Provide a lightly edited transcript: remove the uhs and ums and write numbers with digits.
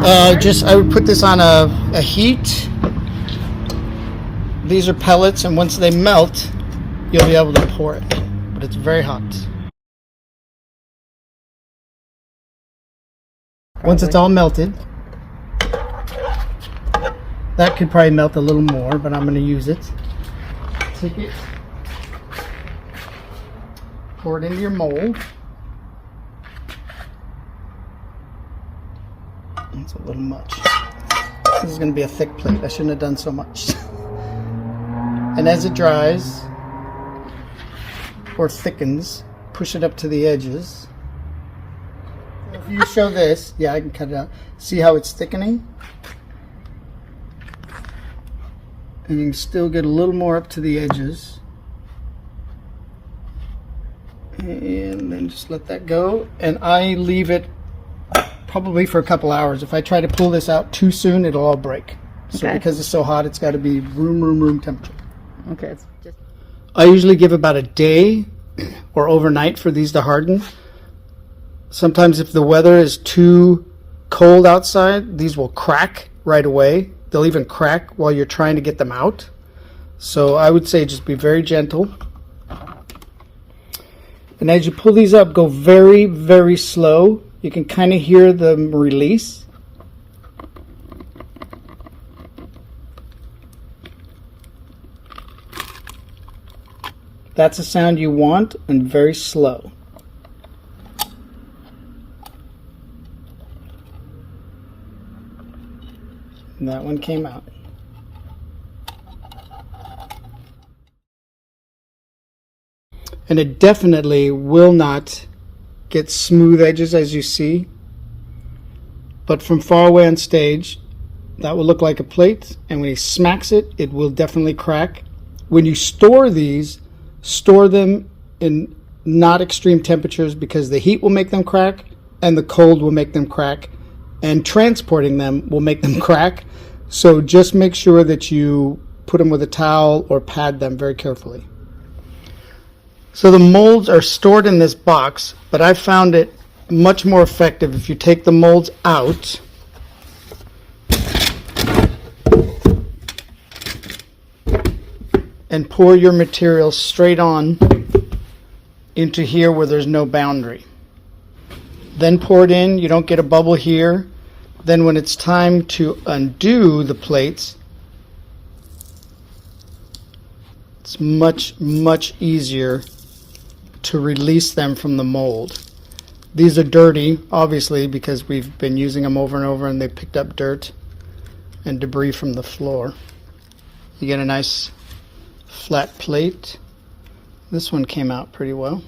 I would put this on a heat. These are pellets, and once they melt, you'll be able to pour it. But it's very hot. Once it's all melted, that could probably melt a little more, but I'm going to use it. Take it, pour it into your mold. It's a little much. This is going to be a thick plate. I shouldn't have done so much. And as it dries or thickens, push it up to the edges. If you show this, yeah, I can cut it out. See how it's thickening? And you can still get a little more up to the edges. And then just let that go. And I leave it probably for a couple hours. If I try to pull this out too soon, it'll all break. So Okay. because it's so hot, it's got to be room temperature. Okay. It's just I usually give about a day or overnight for these to harden. Sometimes if the weather is too cold outside, these will crack right away. They'll even crack while you're trying to get them out. So I would say just be very gentle. And as you pull these up, go very, very slow. You can kind of hear them release. That's the sound you want, and very slow. And that one came out. And it definitely will not get smooth edges, as you see. But from far away on stage, that will look like a plate, and when he smacks it, it will definitely crack. When you store these, store them in not extreme temperatures, because the heat will make them crack and the cold will make them crack, and transporting them will make them crack. So just make sure that you put them with a towel or pad them very carefully. So the molds are stored in this box, but I found it much more effective if you take the molds out and pour your material straight on into here where there's no boundary. Then pour it in. You don't get a bubble here. Then when it's time to undo the plates, it's much, much easier to release them from the mold. These are dirty, obviously, because we've been using them over and over, and they picked up dirt and debris from the floor. You get a nice flat plate. This one came out pretty well.